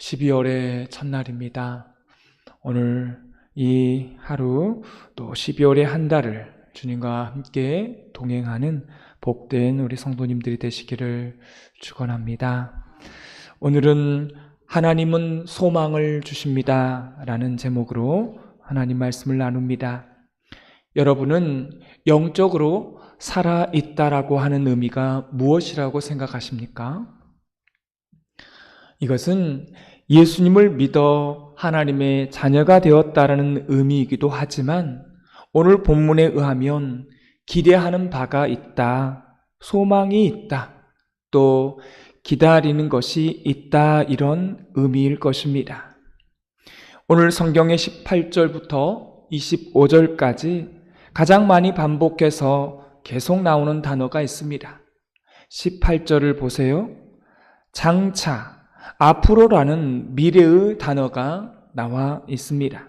12월의 첫날입니다. 오늘 이 하루 또 12월의 한 달을 주님과 함께 동행하는 복된 우리 성도님들이 되시기를 축원합니다. 오늘은 하나님은 소망을 주십니다 라는 제목으로 하나님 말씀을 나눕니다. 여러분은 영적으로 살아있다라고 하는 의미가 무엇이라고 생각하십니까? 이것은 예수님을 믿어 하나님의 자녀가 되었다라는 의미이기도 하지만 오늘 본문에 의하면 기대하는 바가 있다, 소망이 있다, 또 기다리는 것이 있다, 이런 의미일 것입니다. 오늘 성경의 18절부터 25절까지 가장 많이 반복해서 계속 나오는 단어가 있습니다. 18절을 보세요. 장차, 앞으로라는 미래의 단어가 나와 있습니다.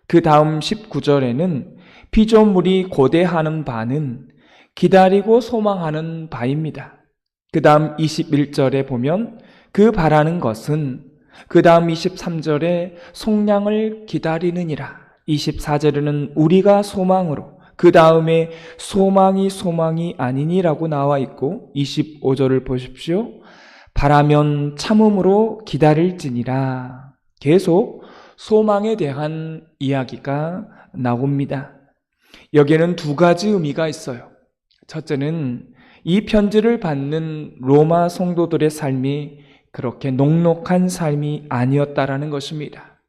그 다음 19절에는 피조물이 고대하는 바는 기다리고 소망하는 바입니다. 그 다음 21절에 보면 그 바라는 것은, 그 다음 23절에 속량을 기다리느니라, 24절에는 우리가 소망으로, 그 다음에 소망이 아니니라고 나와 있고 25절을 보십시오. 바라면 참음으로 기다릴지니라. 계속 소망에 대한 이야기가 나옵니다. 여기에는 두 가지 의미가 있어요. 첫째는 이 편지를 받는 로마 성도들의 삶이 그렇게 녹록한 삶이 아니었다라는 것입니다.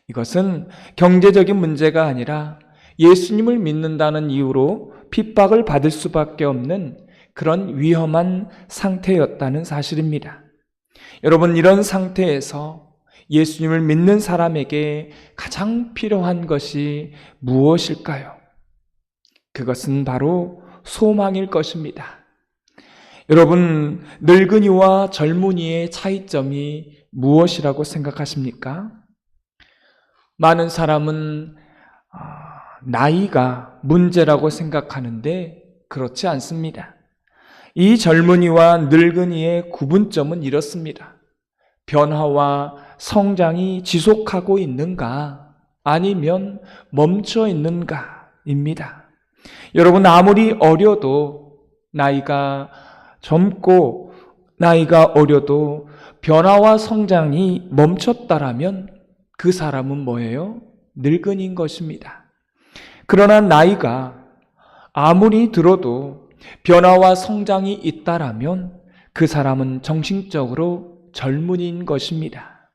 이것은 경제적인 문제가 아니라 예수님을 믿는다는 이유로 핍박을 받을 수밖에 없는 그런 위험한 상태였다는 사실입니다. 여러분, 이런 상태에서 예수님을 믿는 사람에게 가장 필요한 것이 무엇일까요? 그것은 바로 소망일 것입니다. 여러분, 늙은이와 젊은이의 차이점이 무엇이라고 생각하십니까? 많은 사람은 나이가 문제라고 생각하는데 그렇지 않습니다. 이 젊은이와 늙은이의 구분점은 이렇습니다. 변화와 성장이 지속하고 있는가, 아니면 멈춰 있는가입니다. 여러분, 아무리 어려도, 나이가 젊고 나이가 어려도 변화와 성장이 멈췄다라면 그 사람은 뭐예요? 늙은이인 것입니다. 그러나 나이가 아무리 들어도 변화와 성장이 있다라면 그 사람은 정신적으로 젊은이인 것입니다.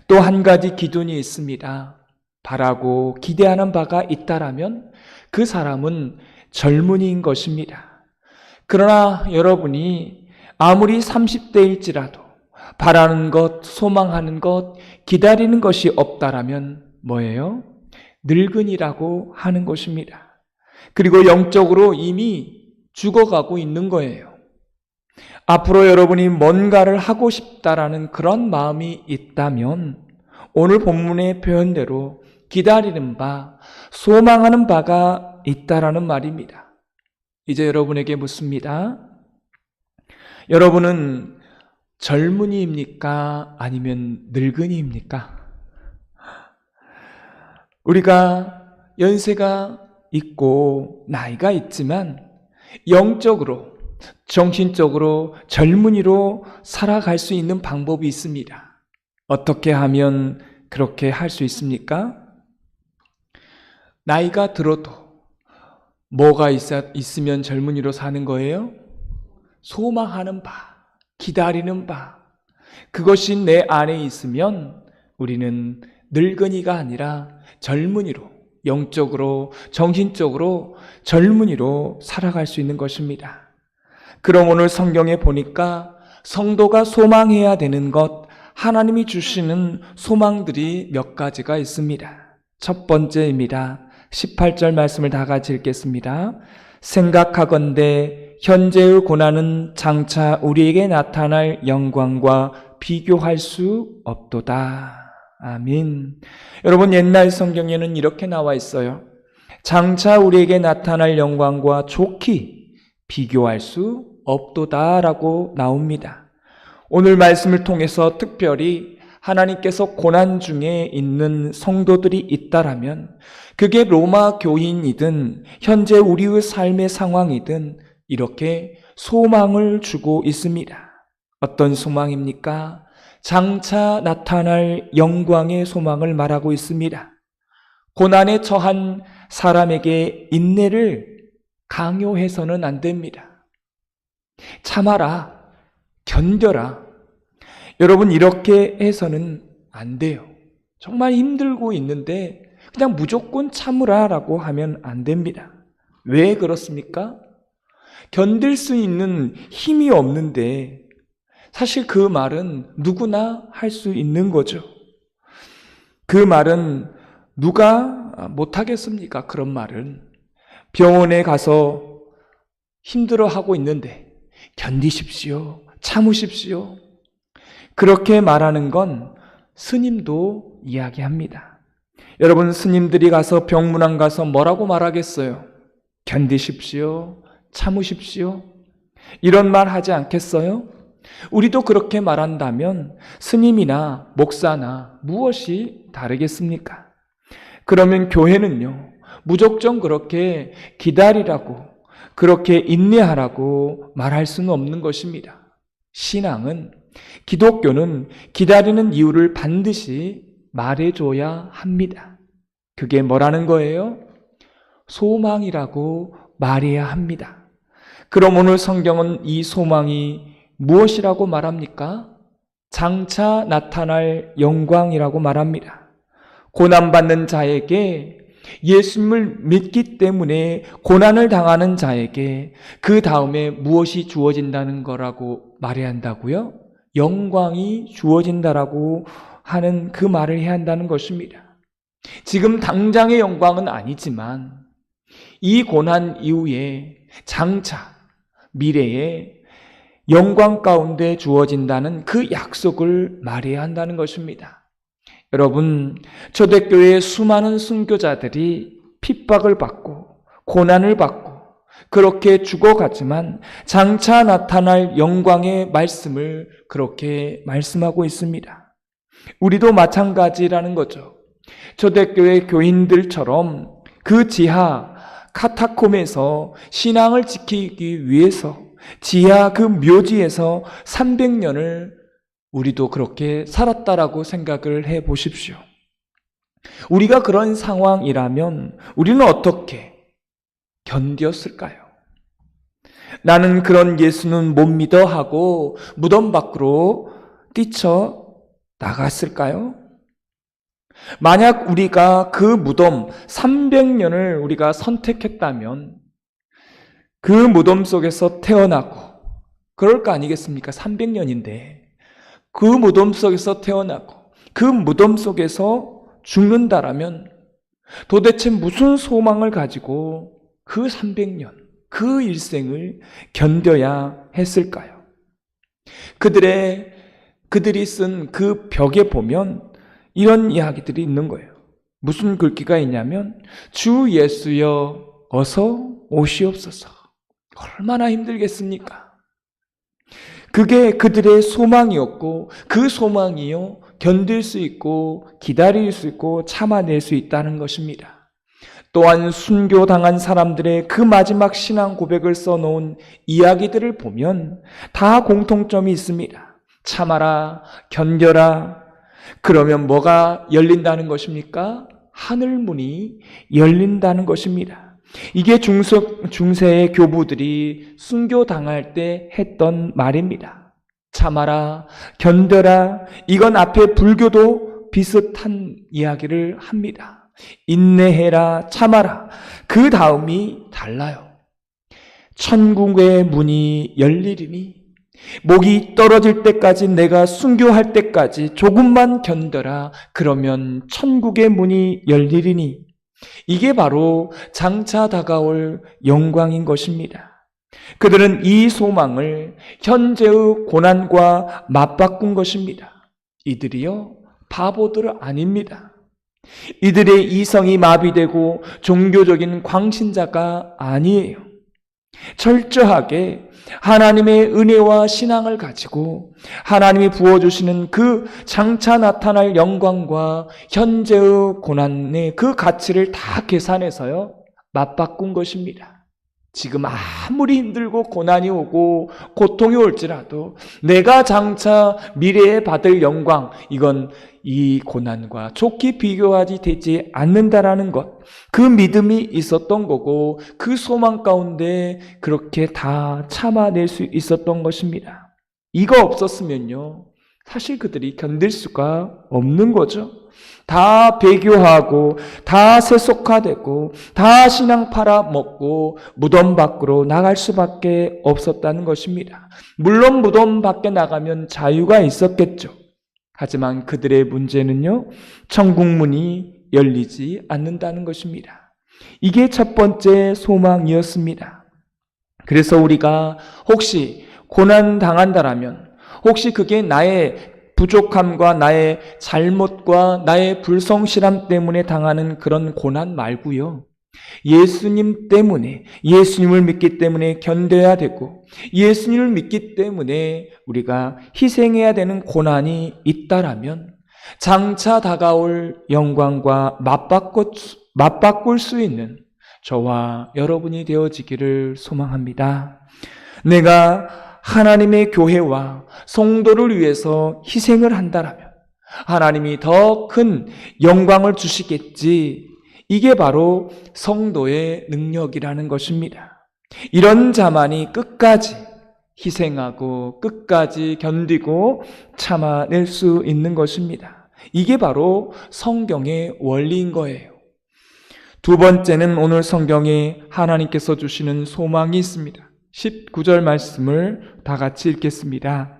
또 한 가지 기준이 있습니다. 바라고 기대하는 바가 있다라면 그 사람은 젊은이인 것입니다. 그러나 여러분이 아무리 30대일지라도 바라는 것, 소망하는 것, 기다리는 것이 없다라면 뭐예요? 늙은이라고 하는 것입니다. 그리고 영적으로 이미 죽어가고 있는 거예요. 앞으로 여러분이 뭔가를 하고 싶다라는 그런 마음이 있다면 오늘 본문의 표현대로 기다리는 바, 소망하는 바가 있다라는 말입니다. 이제 여러분에게 묻습니다. 여러분은 젊은이입니까? 아니면 늙은이입니까? 우리가 연세가 있고 나이가 있지만 영적으로, 정신적으로 젊은이로 살아갈 수 있는 방법이 있습니다. 어떻게 하면 그렇게 할 수 있습니까? 나이가 들어도 뭐가 있으면 젊은이로 사는 거예요? 소망하는 바, 기다리는 바, 그것이 내 안에 있으면 우리는 늙은이가 아니라 젊은이로, 영적으로, 정신적으로 젊은이로 살아갈 수 있는 것입니다. 그럼 오늘 성경에 보니까 성도가 소망해야 되는 것, 하나님이 주시는 소망들이 몇 가지가 있습니다. 첫 번째입니다. 18절 말씀을 다 같이 읽겠습니다. 생각하건대 현재의 고난은 장차 우리에게 나타날 영광과 비교할 수 없도다. 아멘. 여러분, 옛날 성경에는 이렇게 나와 있어요. 장차 우리에게 나타날 영광과 좋게 비교할 수 없도다라고 나옵니다. 오늘 말씀을 통해서 특별히 하나님께서 고난 중에 있는 성도들이 있다라면 그게 로마 교인이든 현재 우리의 삶의 상황이든 이렇게 소망을 주고 있습니다. 어떤 소망입니까? 장차 나타날 영광의 소망을 말하고 있습니다. 고난에 처한 사람에게 인내를 강요해서는 안 됩니다. 참아라, 견뎌라. 여러분, 이렇게 해서는 안 돼요. 정말 힘들고 있는데 그냥 무조건 참으라라고 하면 안 됩니다. 왜 그렇습니까? 견딜 수 있는 힘이 없는데 사실 그 말은 누구나 할 수 있는 거죠. 그 말은 누가 못하겠습니까? 그런 말은. 병원에 가서 힘들어하고 있는데 견디십시오. 참으십시오. 그렇게 말하는 건 스님도 이야기합니다. 여러분, 스님들이 가서 병문안 가서 뭐라고 말하겠어요? 견디십시오. 참으십시오. 이런 말 하지 않겠어요? 우리도 그렇게 말한다면 스님이나 목사나 무엇이 다르겠습니까? 그러면 교회는요, 무조건 그렇게 기다리라고, 그렇게 인내하라고 말할 수는 없는 것입니다. 신앙은, 기독교는 기다리는 이유를 반드시 말해줘야 합니다. 그게 뭐라는 거예요? 소망이라고 말해야 합니다. 그럼 오늘 성경은 이 소망이 무엇이라고 말합니까? 장차 나타날 영광이라고 말합니다. 고난받는 자에게, 예수님을 믿기 때문에 고난을 당하는 자에게 그 다음에 무엇이 주어진다는 거라고 말해야 한다고요? 영광이 주어진다라고 하는 그 말을 해야 한다는 것입니다. 지금 당장의 영광은 아니지만 이 고난 이후에 장차 미래에 영광 가운데 주어진다는 그 약속을 말해야 한다는 것입니다. 여러분, 초대교회의 수많은 순교자들이 핍박을 받고 고난을 받고 그렇게 죽어갔지만 장차 나타날 영광의 말씀을 그렇게 말씀하고 있습니다. 우리도 마찬가지라는 거죠. 초대교회 교인들처럼 그 지하 카타콤에서 신앙을 지키기 위해서 지하 그 묘지에서 300년을 우리도 그렇게 살았다라고 생각을 해 보십시오. 우리가 그런 상황이라면 우리는 어떻게 견뎠을까요? 나는 그런 예수는 못 믿어 하고 무덤 밖으로 뛰쳐 나갔을까요? 만약 우리가 그 무덤 300년을 우리가 선택했다면 그 무덤 속에서 태어나고, 그럴 거 아니겠습니까? 300년인데 그 무덤 속에서 태어나고 그 무덤 속에서 죽는다라면 도대체 무슨 소망을 가지고 그 300년, 그 일생을 견뎌야 했을까요? 그들이 쓴 그 벽에 보면 이런 이야기들이 있는 거예요. 무슨 글귀가 있냐면 주 예수여 어서 오시옵소서. 얼마나 힘들겠습니까? 그게 그들의 소망이었고 그 소망이요 견딜 수 있고 기다릴 수 있고 참아낼 수 있다는 것입니다. 또한 순교당한 사람들의 그 마지막 신앙 고백을 써놓은 이야기들을 보면 다 공통점이 있습니다. 참아라, 견뎌라. 그러면 뭐가 열린다는 것입니까? 하늘문이 열린다는 것입니다. 이게 중세의 교부들이 순교당할 때 했던 말입니다. 참아라, 견뎌라. 이건 앞에 불교도 비슷한 이야기를 합니다. 인내해라, 참아라. 그 다음이 달라요. 천국의 문이 열리리니 목이 떨어질 때까지, 내가 순교할 때까지 조금만 견뎌라. 그러면 천국의 문이 열리리니, 이게 바로 장차 다가올 영광인 것입니다. 그들은 이 소망을 현재의 고난과 맞바꾼 것입니다. 이들이요 바보들 아닙니다. 이들의 이성이 마비되고 종교적인 광신자가 아니에요. 철저하게 하나님의 은혜와 신앙을 가지고 하나님이 부어주시는 그 장차 나타날 영광과 현재의 고난의 그 가치를 다 계산해서요, 맞바꾼 것입니다. 지금 아무리 힘들고 고난이 오고 고통이 올지라도 내가 장차 미래에 받을 영광, 이건 이 고난과 좋게 비교하지 되지 않는다라는 것, 그 믿음이 있었던 거고 그 소망 가운데 그렇게 다 참아낼 수 있었던 것입니다. 이거 없었으면요, 사실 그들이 견딜 수가 없는 거죠. 다 배교하고 다 세속화되고 다 신앙 팔아먹고 무덤 밖으로 나갈 수밖에 없었다는 것입니다. 물론 무덤 밖에 나가면 자유가 있었겠죠. 하지만 그들의 문제는요, 천국문이 열리지 않는다는 것입니다. 이게 첫 번째 소망이었습니다. 그래서 우리가 혹시 고난 당한다라면, 혹시 그게 나의 부족함과 나의 잘못과 나의 불성실함 때문에 당하는 그런 고난 말고요, 예수님 때문에, 예수님을 믿기 때문에 견뎌야 되고 예수님을 믿기 때문에 우리가 희생해야 되는 고난이 있다라면 장차 다가올 영광과 맞바꿀 수 있는 저와 여러분이 되어지기를 소망합니다. 내가 하나님의 교회와 성도를 위해서 희생을 한다라면 하나님이 더 큰 영광을 주시겠지. 이게 바로 성도의 능력이라는 것입니다. 이런 자만이 끝까지 희생하고 끝까지 견디고 참아낼 수 있는 것입니다. 이게 바로 성경의 원리인 거예요. 두 번째는 오늘 성경에 하나님께서 주시는 소망이 있습니다. 19절 말씀을 다 같이 읽겠습니다.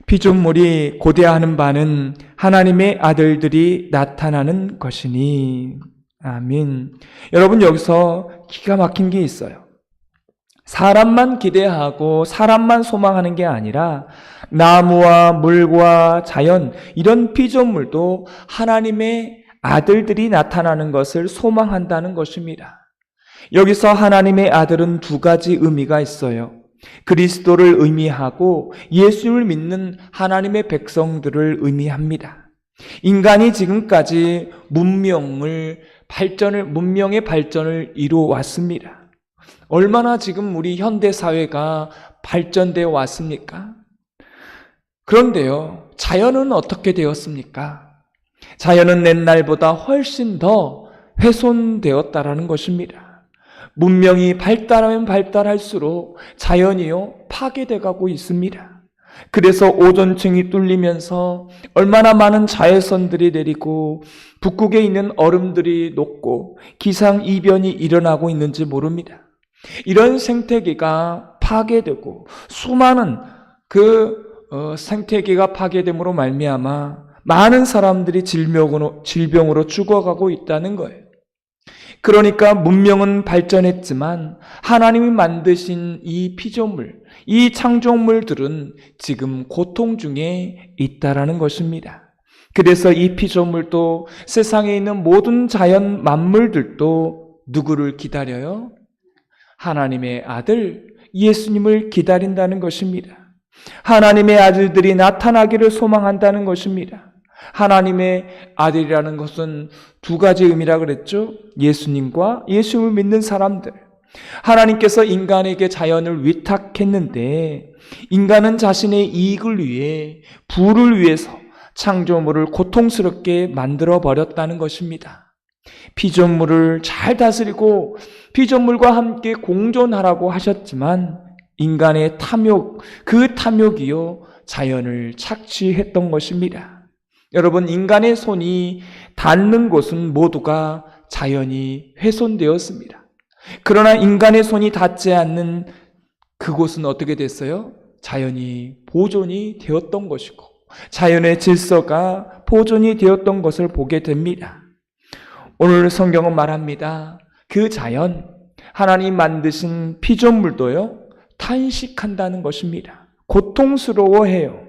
피조물이 고대하는 바는 하나님의 아들들이 나타나는 것이니. 아멘. 여러분, 여기서 기가 막힌 게 있어요. 사람만 기대하고 사람만 소망하는 게 아니라 나무와 물과 자연, 이런 피조물도 하나님의 아들들이 나타나는 것을 소망한다는 것입니다. 여기서 하나님의 아들은 두 가지 의미가 있어요. 그리스도를 의미하고 예수를 믿는 하나님의 백성들을 의미합니다. 인간이 지금까지 문명의 발전을 이루어왔습니다. 얼마나 지금 우리 현대 사회가 발전되어 왔습니까? 그런데요, 자연은 어떻게 되었습니까? 자연은 옛날보다 훨씬 더 훼손되었다라는 것입니다. 문명이 발달하면 발달할수록 자연이요, 파괴돼 가고 있습니다. 그래서 오존층이 뚫리면서 얼마나 많은 자외선들이 내리고 북극에 있는 얼음들이 녹고 기상이변이 일어나고 있는지 모릅니다. 이런 생태계가 파괴되고 수많은 생태계가 파괴됨으로 말미암아 많은 사람들이 질병으로 죽어가고 있다는 거예요. 그러니까 문명은 발전했지만 하나님이 만드신 이 피조물, 이 창조물들은 지금 고통 중에 있다라는 것입니다. 그래서 이 피조물도 세상에 있는 모든 자연 만물들도 누구를 기다려요? 하나님의 아들 예수님을 기다린다는 것입니다. 하나님의 아들들이 나타나기를 소망한다는 것입니다. 하나님의 아들이라는 것은 두 가지 의미라 그랬죠. 예수님과 예수님을 믿는 사람들. 하나님께서 인간에게 자연을 위탁했는데 인간은 자신의 이익을 위해 부를 위해서 창조물을 고통스럽게 만들어 버렸다는 것입니다. 피조물을 잘 다스리고 피조물과 함께 공존하라고 하셨지만 인간의 탐욕, 그 탐욕이요 자연을 착취했던 것입니다. 여러분, 인간의 손이 닿는 곳은 모두가 자연이 훼손되었습니다. 그러나 인간의 손이 닿지 않는 그곳은 어떻게 됐어요? 자연이 보존이 되었던 것이고 자연의 질서가 보존이 되었던 것을 보게 됩니다. 오늘 성경은 말합니다. 그 자연, 하나님 만드신 피조물도요, 탄식한다는 것입니다. 고통스러워해요.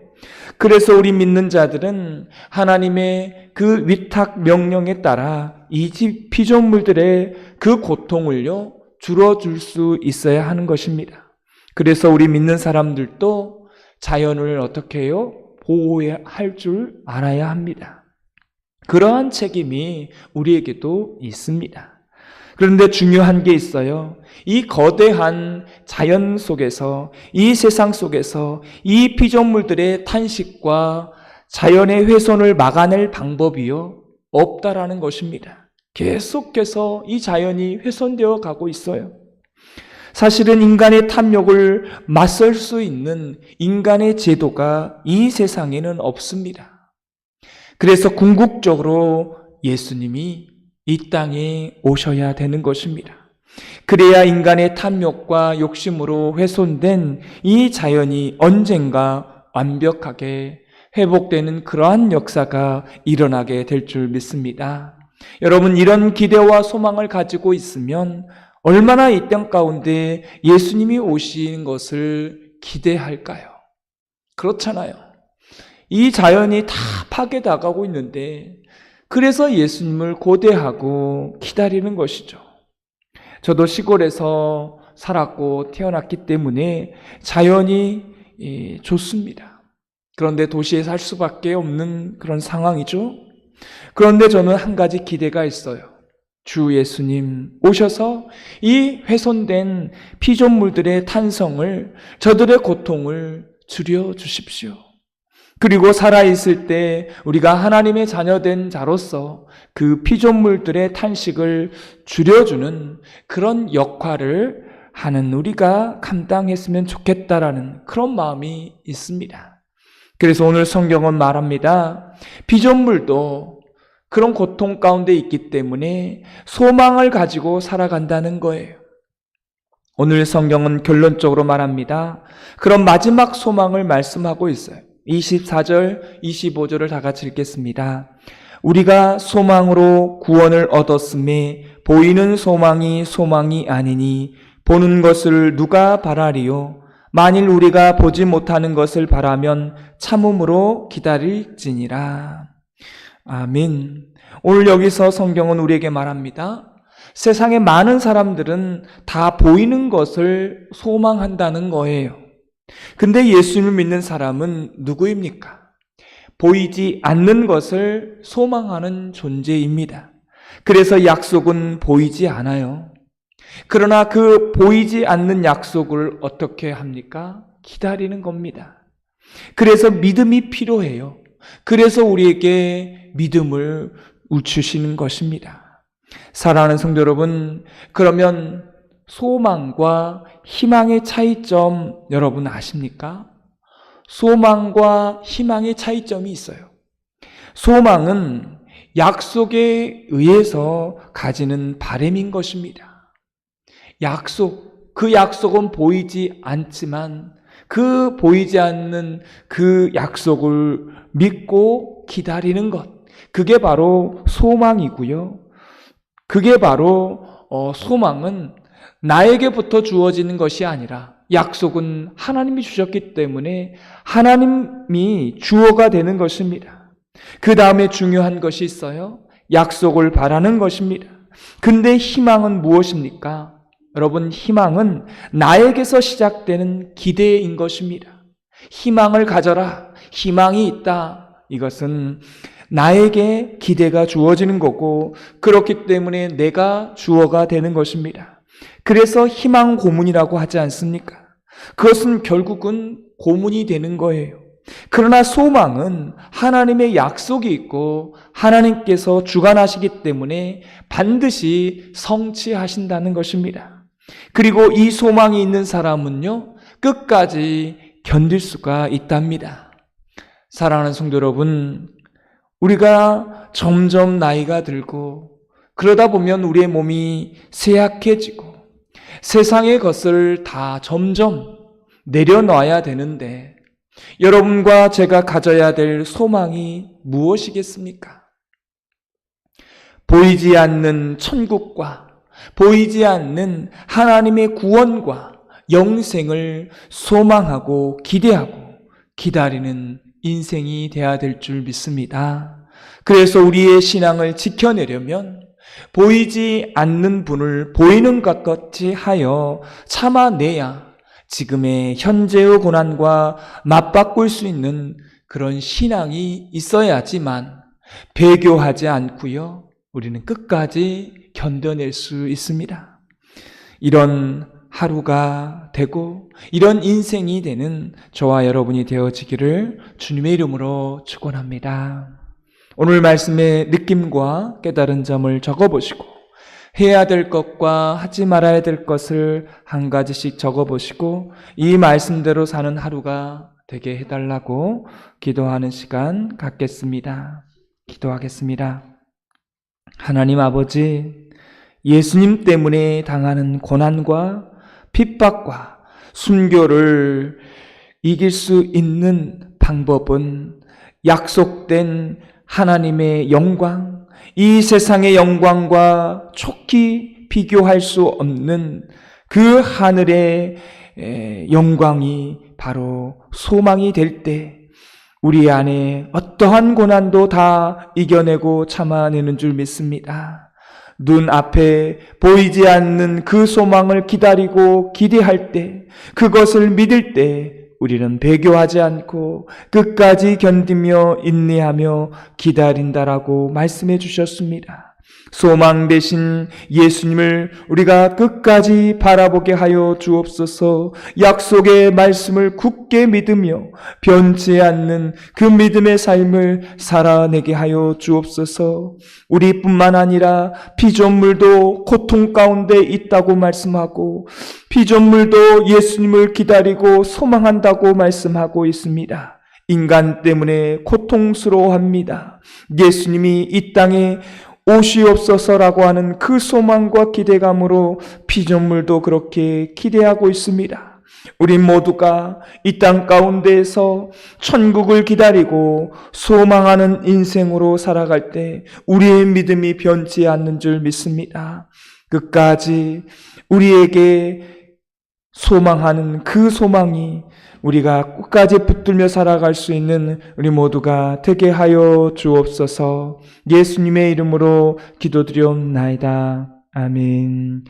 그래서 우리 믿는 자들은 하나님의 그 위탁 명령에 따라 이 피조물들의 그 고통을요, 줄어들 수 있어야 하는 것입니다. 그래서 우리 믿는 사람들도 자연을 어떻게 해요? 보호할 줄 알아야 합니다. 그러한 책임이 우리에게도 있습니다. 그런데 중요한 게 있어요. 이 거대한 자연 속에서, 이 세상 속에서 이 피조물들의 탄식과 자연의 훼손을 막아낼 방법이요 없다라는 것입니다. 계속해서 이 자연이 훼손되어 가고 있어요. 사실은 인간의 탐욕을 맞설 수 있는 인간의 제도가 이 세상에는 없습니다. 그래서 궁극적으로 예수님이 이 땅에 오셔야 되는 것입니다. 그래야 인간의 탐욕과 욕심으로 훼손된 이 자연이 언젠가 완벽하게 회복되는 그러한 역사가 일어나게 될 줄 믿습니다. 여러분, 이런 기대와 소망을 가지고 있으면 얼마나 이 땅 가운데 예수님이 오시는 것을 기대할까요? 그렇잖아요. 이 자연이 다 파괴당하고 있는데 그래서 예수님을 고대하고 기다리는 것이죠. 저도 시골에서 살았고 태어났기 때문에 자연이 좋습니다. 그런데 도시에 살 수밖에 없는 그런 상황이죠. 그런데 저는 한 가지 기대가 있어요. 주 예수님 오셔서 이 훼손된 피조물들의 탄성을, 저들의 고통을 줄여주십시오. 그리고 살아있을 때 우리가 하나님의 자녀된 자로서 그 피조물들의 탄식을 줄여주는 그런 역할을 하는 우리가 감당했으면 좋겠다라는 그런 마음이 있습니다. 그래서 오늘 성경은 말합니다. 피조물도 그런 고통 가운데 있기 때문에 소망을 가지고 살아간다는 거예요. 오늘 성경은 결론적으로 말합니다. 그런 마지막 소망을 말씀하고 있어요. 24절, 25절을 다 같이 읽겠습니다. 우리가 소망으로 구원을 얻었음에 보이는 소망이 소망이 아니니 보는 것을 누가 바라리요? 만일 우리가 보지 못하는 것을 바라면 참음으로 기다릴지니라. 아멘. 오늘 여기서 성경은 우리에게 말합니다. 세상의 많은 사람들은 다 보이는 것을 소망한다는 거예요. 근데 예수님을 믿는 사람은 누구입니까? 보이지 않는 것을 소망하는 존재입니다. 그래서 약속은 보이지 않아요. 그러나 그 보이지 않는 약속을 어떻게 합니까? 기다리는 겁니다. 그래서 믿음이 필요해요. 그래서 우리에게 믿음을 주시는 것입니다. 사랑하는 성도 여러분, 그러면 소망과 희망의 차이점 여러분 아십니까? 소망과 희망의 차이점이 있어요. 소망은 약속에 의해서 가지는 바람인 것입니다. 그 약속은 보이지 않지만 그 보이지 않는 그 약속을 믿고 기다리는 것, 그게 바로 소망이고요. 그게 바로 소망은 나에게부터 주어지는 것이 아니라 약속은 하나님이 주셨기 때문에 하나님이 주어가 되는 것입니다. 그 다음에 중요한 것이 있어요. 약속을 바라는 것입니다. 근데 희망은 무엇입니까? 여러분, 희망은 나에게서 시작되는 기대인 것입니다. 희망을 가져라. 희망이 있다. 이것은 나에게 기대가 주어지는 거고 그렇기 때문에 내가 주어가 되는 것입니다. 그래서 희망 고문이라고 하지 않습니까? 그것은 결국은 고문이 되는 거예요. 그러나 소망은 하나님의 약속이 있고 하나님께서 주관하시기 때문에 반드시 성취하신다는 것입니다. 그리고 이 소망이 있는 사람은요, 끝까지 견딜 수가 있답니다. 사랑하는 성도 여러분, 우리가 점점 나이가 들고 그러다 보면 우리의 몸이 쇠약해지고 세상의 것을 다 점점 내려놔야 되는데 여러분과 제가 가져야 될 소망이 무엇이겠습니까? 보이지 않는 천국과 보이지 않는 하나님의 구원과 영생을 소망하고 기대하고 기다리는 인생이 되어야 될 줄 믿습니다. 그래서 우리의 신앙을 지켜내려면 보이지 않는 분을 보이는 것 같이 하여 참아내야 지금의 현재의 고난과 맞바꿀 수 있는 그런 신앙이 있어야지만 배교하지 않고요, 우리는 끝까지 견뎌낼 수 있습니다. 이런 하루가 되고 이런 인생이 되는 저와 여러분이 되어지기를 주님의 이름으로 축원합니다. 오늘 말씀의 느낌과 깨달은 점을 적어보시고 해야 될 것과 하지 말아야 될 것을 한 가지씩 적어보시고 이 말씀대로 사는 하루가 되게 해달라고 기도하는 시간 갖겠습니다. 기도하겠습니다. 하나님 아버지, 예수님 때문에 당하는 고난과 핍박과 순교를 이길 수 있는 방법은 약속된 하나님의 영광, 이 세상의 영광과 촉히 비교할 수 없는 그 하늘의 영광이 바로 소망이 될 때 우리 안에 어떠한 고난도 다 이겨내고 참아내는 줄 믿습니다. 눈앞에 보이지 않는 그 소망을 기다리고 기대할 때, 그것을 믿을 때 우리는 배교하지 않고 끝까지 견디며 인내하며 기다린다라고 말씀해 주셨습니다. 소망 되신 예수님을 우리가 끝까지 바라보게 하여 주옵소서. 약속의 말씀을 굳게 믿으며 변치 않는 그 믿음의 삶을 살아내게 하여 주옵소서. 우리뿐만 아니라 피조물도 고통 가운데 있다고 말씀하고 피조물도 예수님을 기다리고 소망한다고 말씀하고 있습니다. 인간 때문에 고통스러워합니다. 예수님이 이 땅에 오시옵소서라고 하는 그 소망과 기대감으로 피조물도 그렇게 기대하고 있습니다. 우리 모두가 이 땅 가운데에서 천국을 기다리고 소망하는 인생으로 살아갈 때 우리의 믿음이 변치 않는 줄 믿습니다. 끝까지 우리에게 소망하는 그 소망이 우리가 끝까지 붙들며 살아갈 수 있는 우리 모두가 되게 하여 주옵소서. 예수님의 이름으로 기도드리옵나이다. 아멘.